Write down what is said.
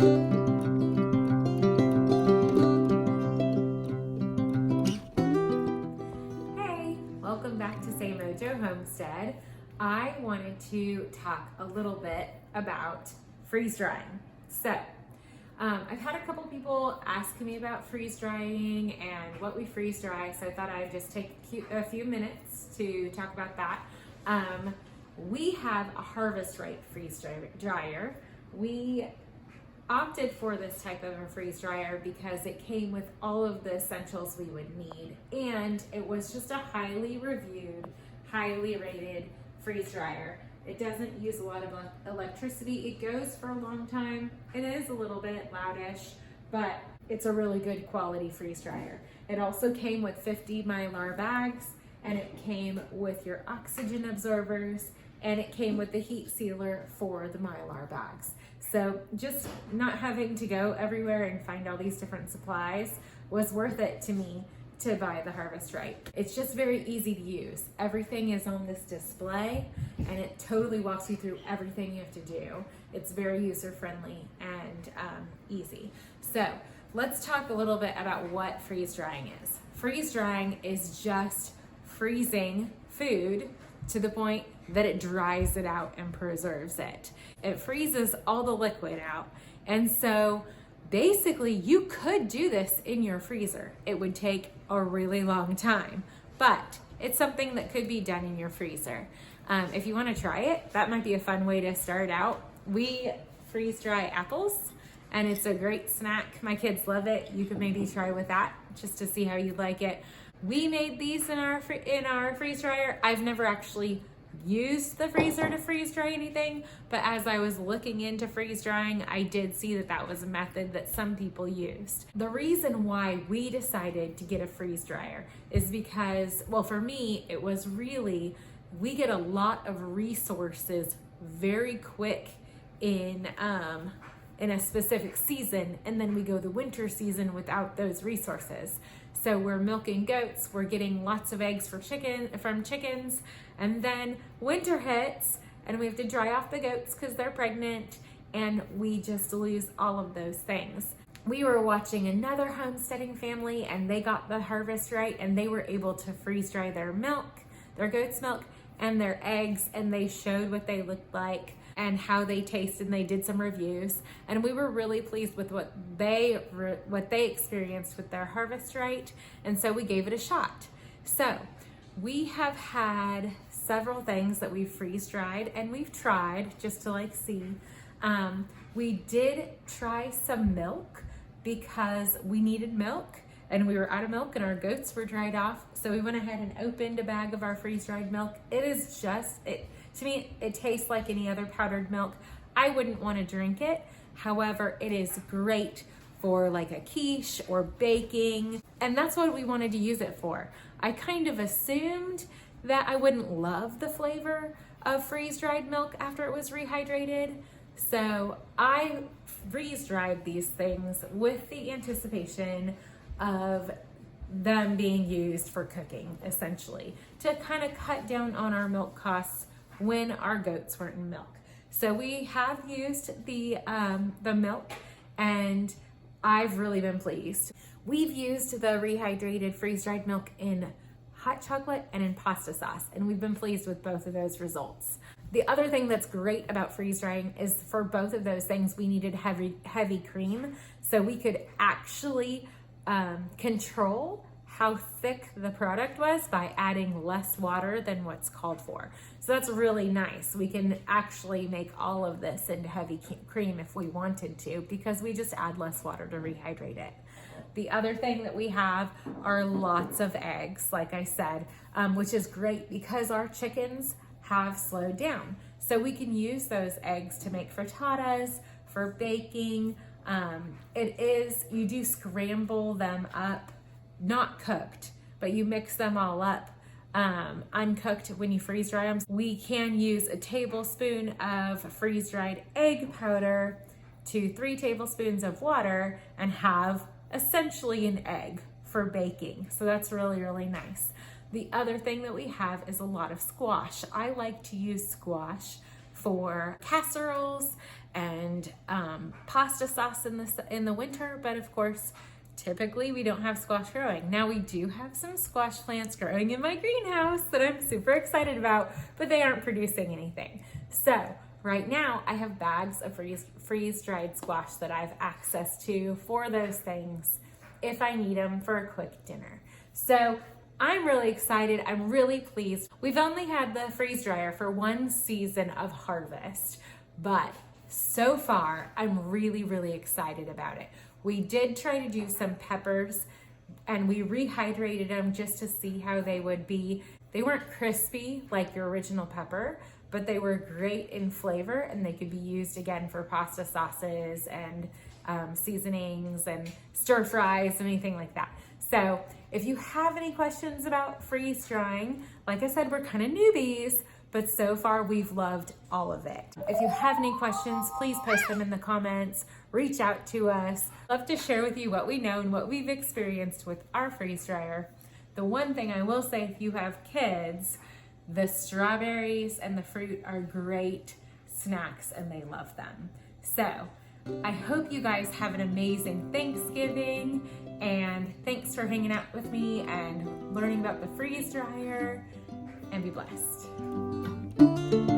Hey, welcome back to Say Mojo Homestead. I wanted to talk a little bit about freeze drying. So, I've had a couple people ask me about freeze drying and what we freeze dry, so I thought I'd just take a few minutes to talk about that. We have a Harvest Right freeze dryer. We opted for this type of a freeze dryer because it came with all of the essentials we would need, and it was just a highly reviewed, highly rated freeze dryer. It doesn't use a lot of electricity. It goes for a long time. It is a little bit loudish, but it's a really good quality freeze dryer. It also came with 50 Mylar bags, and it came with your oxygen absorbers, and it came with the heat sealer for the Mylar bags. So just not having to go everywhere and find all these different supplies was worth it to me to buy the Harvest Right. It's just very easy to use. Everything is on this display, and it totally walks you through everything you have to do. It's very user-friendly and easy. So let's talk a little bit about what freeze drying is. Freeze drying is just freezing food to the point that it dries it out and preserves it. It freezes all the liquid out. And so basically you could do this in your freezer. It would take a really long time, but it's something that could be done in your freezer. If you want to try it, that might be a fun way to start out. We freeze dry apples, and it's a great snack. My kids love it. You could maybe try with that just to see how you like it. We made these in our freeze dryer. I've never actually used the freezer to freeze dry anything, but as I was looking into freeze drying, I did see that that was a method that some people used. The reason why we decided to get a freeze dryer is because, well, for me, it was really, we get a lot of resources very quick in a specific season, and then we go the winter season without those resources. So we're milking goats, we're getting lots of eggs from chickens, and then winter hits and we have to dry off the goats because they're pregnant, and we just lose all of those things. We were watching another homesteading family, and they got the Harvest Right, and they were able to freeze dry their milk, their goat's milk, and their eggs, and they showed what they looked like and how they tasted, and they did some reviews, and we were really pleased with what they experienced with their Harvest Right, and so we gave it a shot. So we have had several things that we've freeze dried, and we've tried just to see. We did try some milk because we needed milk, and we were out of milk and our goats were dried off, so we went ahead and opened a bag of our freeze dried milk. It is just, to me, it tastes like any other powdered milk. I wouldn't want to drink it. However, it is great for like a quiche or baking, and that's what we wanted to use it for. I kind of assumed that I wouldn't love the flavor of freeze-dried milk after it was rehydrated, so I freeze-dried these things with the anticipation of them being used for cooking, essentially, to kind of cut down on our milk costs when our goats weren't in milk. So we have used the milk, and I've really been pleased. We've used the rehydrated freeze-dried milk in hot chocolate and in pasta sauce, and we've been pleased with both of those results. The other thing that's great about freeze drying is for both of those things, we needed heavy cream, so we could actually control how thick the product was by adding less water than what's called for. So that's really nice. We can actually make all of this into heavy cream if we wanted to, because we just add less water to rehydrate it. The other thing that we have are lots of eggs, like I said, which is great because our chickens have slowed down. So we can use those eggs to make frittatas, for baking. You do scramble them up, not cooked, but you mix them all up uncooked when you freeze dry them. We can use a tablespoon of freeze-dried egg powder to 3 tablespoons of water and have essentially an egg for baking. So that's really, really nice. The other thing that we have is a lot of squash. I like to use squash for casseroles and pasta sauce in the winter, but of course, typically we don't have squash growing. Now we do have some squash plants growing in my greenhouse that I'm super excited about, but they aren't producing anything. So right now I have bags of freeze-dried squash that I have access to for those things if I need them for a quick dinner. So I'm really excited. I'm really pleased. We've only had the freeze dryer for one season of harvest, but so far I'm really, really excited about it. We did try to do some peppers and we rehydrated them just to see how they would be. They weren't crispy like your original pepper, but they were great in flavor and they could be used again for pasta sauces and seasonings and stir fries, anything like that. So if you have any questions about freeze drying, like I said, we're kind of newbies, but so far we've loved all of it. If you have any questions, please post them in the comments, reach out to us. Love to share with you what we know and what we've experienced with our freeze dryer. The one thing I will say, if you have kids, the strawberries and the fruit are great snacks and they love them. So I hope you guys have an amazing Thanksgiving, and thanks for hanging out with me and learning about the freeze dryer, and be blessed.